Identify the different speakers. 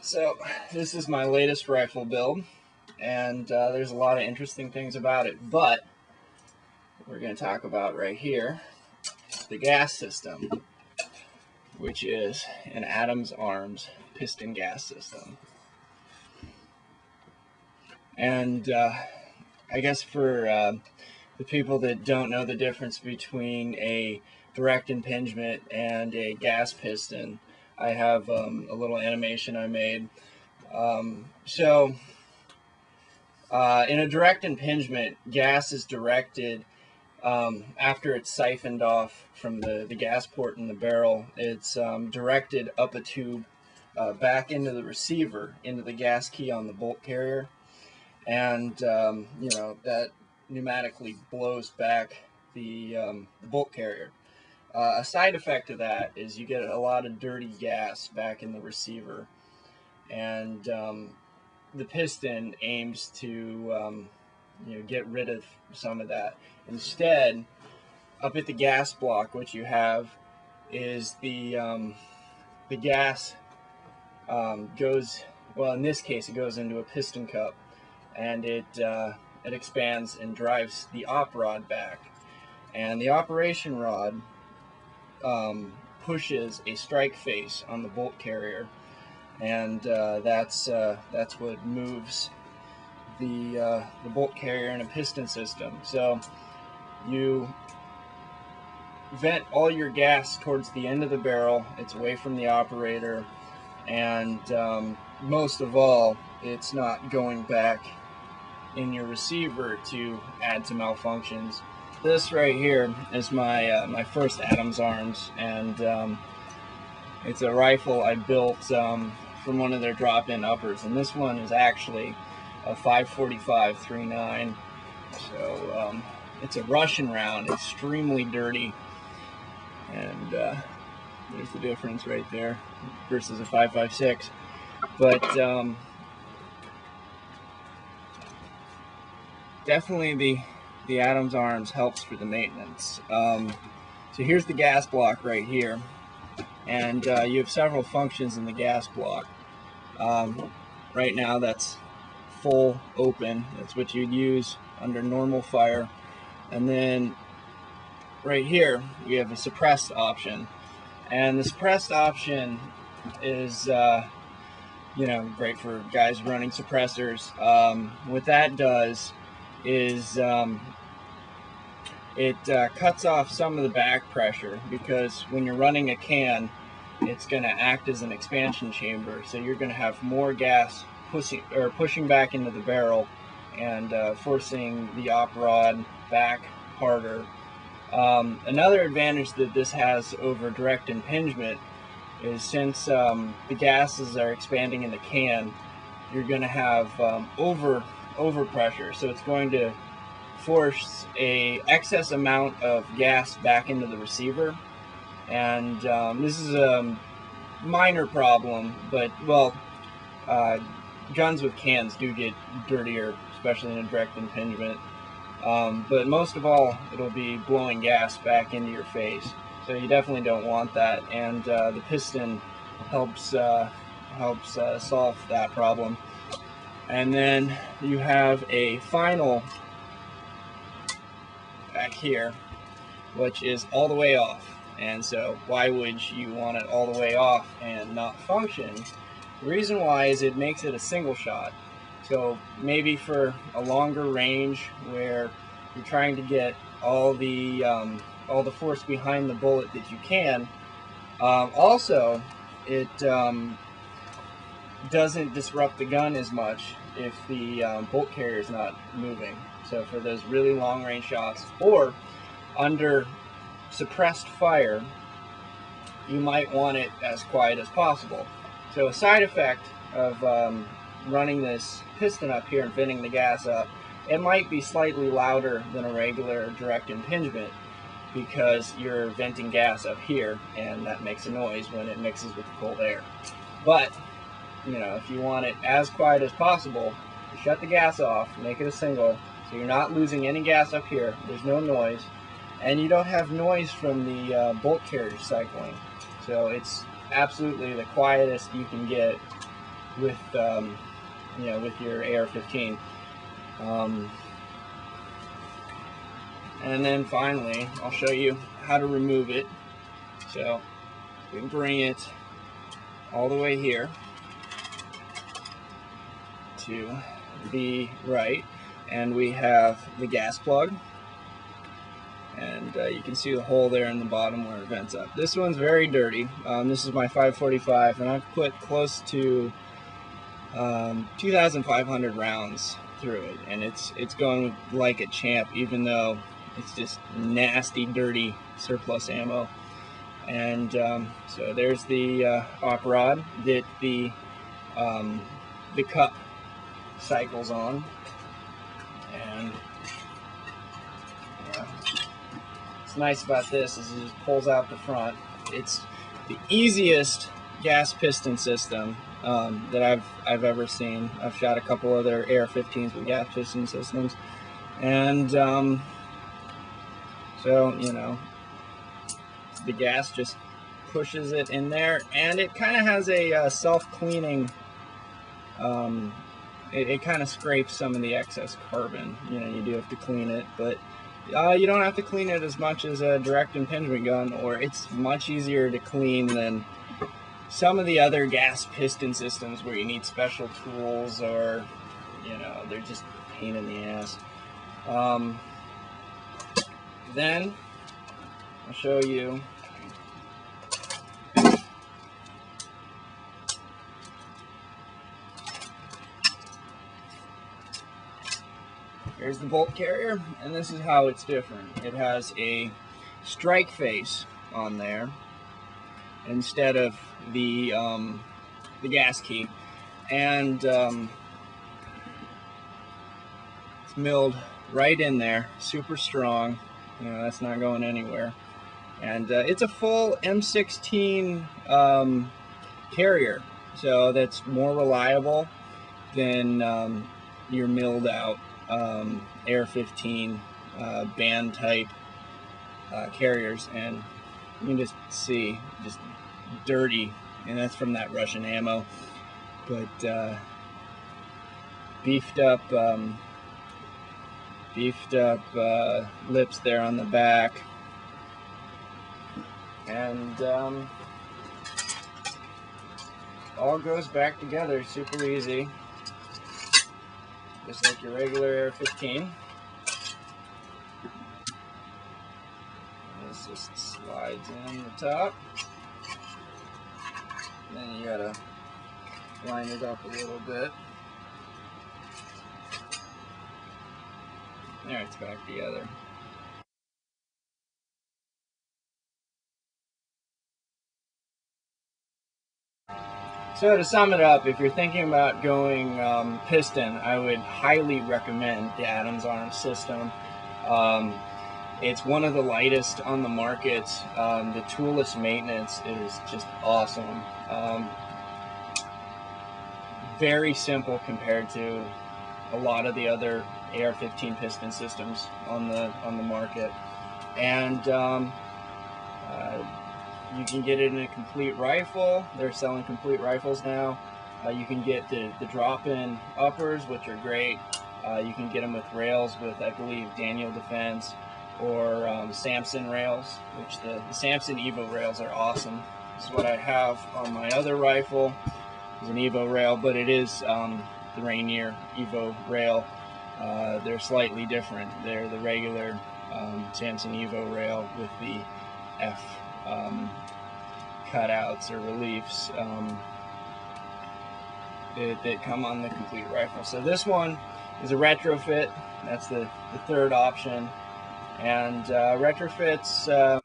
Speaker 1: So this is my latest rifle build, and there's a lot of interesting things about it, but we're going to talk about right here the gas system, which is an Arms piston gas system. And I guess for the people that don't know the difference between a direct impingement and a gas piston, I have a little animation I made. In a direct impingement, gas is directed after it's siphoned off from the gas port in the barrel. It's directed up a tube back into the receiver, into the gas key on the bolt carrier, and that pneumatically blows back the bolt carrier. A side effect of that is you get a lot of dirty gas back in the receiver, and the piston aims to get rid of some of that. Instead, up at the gas block, what you have is the gas goes, well, in this case it goes into a piston cup, and it expands and drives the op rod back, and the operation rod pushes a strike face on the bolt carrier, and that's what moves the bolt carrier in a piston system. So you vent all your gas towards the end of the barrel. It's away from the operator, and most of all, it's not going back in your receiver to add to malfunctions. This right here is my first Arms, and it's a rifle I built from one of their drop-in uppers, and this one is actually a 545 .39. So it's a Russian round, extremely dirty, and there's the difference right there versus a 556. But definitely the Arms helps for the maintenance. So here's the gas block right here, and you have several functions in the gas block. Right now that's full open. That's what you'd use under normal fire. And then right here we have a suppressed option, and the suppressed option is great for guys running suppressors. What that does is it cuts off some of the back pressure, because when you're running a can, it's going to act as an expansion chamber, so you're going to have more gas pushing back into the barrel and forcing the op rod back harder. Another advantage that this has over direct impingement is, since the gases are expanding in the can, you're going to have overpressure, so it's going to force a excess amount of gas back into the receiver. And this is a minor problem, but guns with cans do get dirtier, especially in a direct impingement. But most of all, it'll be blowing gas back into your face, so you definitely don't want that. And the piston helps solve that problem. And then you have a final back here, which is all the way off. And so why would you want it all the way off and not function? The reason why is it makes it a single shot. So maybe for a longer range where you're trying to get all the force behind the bullet that you can. Also, it doesn't disrupt the gun as much if the bolt carrier is not moving. So for those really long range shots, or under suppressed fire, you might want it as quiet as possible. So a side effect of running this piston up here and venting the gas up, it might be slightly louder than a regular direct impingement, because you're venting gas up here, and that makes a noise when it mixes with the cold air. But if you want it as quiet as possible, you shut the gas off, make it a single, so you're not losing any gas up here, there's no noise, and you don't have noise from the bolt carrier cycling. So it's absolutely the quietest you can get with with your AR-15. And then finally, I'll show you how to remove it. So we can bring it all the way here to the right, and we have the gas plug, and you can see the hole there in the bottom where it vents up. This one's very dirty. This is my 545, and I've put close to 2,500 rounds through it, and it's going like a champ, even though it's just nasty, dirty surplus ammo. And so there's the op rod that the cup cycles on, and what's nice about this is it just pulls out the front. It's the easiest gas piston system that I've ever seen. I've shot a couple other AR-15s with gas piston systems, and so the gas just pushes it in there, and it kind of has a self-cleaning. It kind of scrapes some of the excess carbon. You do have to clean it, but you don't have to clean it as much as a direct impingement gun, or it's much easier to clean than some of the other gas piston systems where you need special tools, or they're just a pain in the ass. Then I'll show you here's the bolt carrier, and this is how it's different. It has a strike face on there instead of the gas key, and it's milled right in there, super strong. That's not going anywhere, and it's a full M16 carrier, so that's more reliable than your milled out AR-15 band type carriers. And you can just see, just dirty, and that's from that Russian ammo, but beefed up lips there on the back, and all goes back together super easy, just like your regular AR-15. This just slides in the top, then you gotta line it up a little bit. There, it's back together. So to sum it up, if you're thinking about going piston, I would highly recommend the Adams Arms system. It's one of the lightest on the market. The toolless maintenance is just awesome. Very simple compared to a lot of the other AR-15 piston systems on the market, and you can get it in a complete rifle. They're selling complete rifles now. You can get the drop-in uppers, which are great. You can get them with rails with, I believe, Daniel Defense, or Samson rails, which the Samson Evo rails are awesome. This is what I have on my other rifle. It's an Evo rail, but it is the Rainier Evo rail. They're slightly different. They're the regular Samson Evo rail with the F cutouts or reliefs that come on the complete rifle. So this one is a retrofit. That's the third option, and retrofits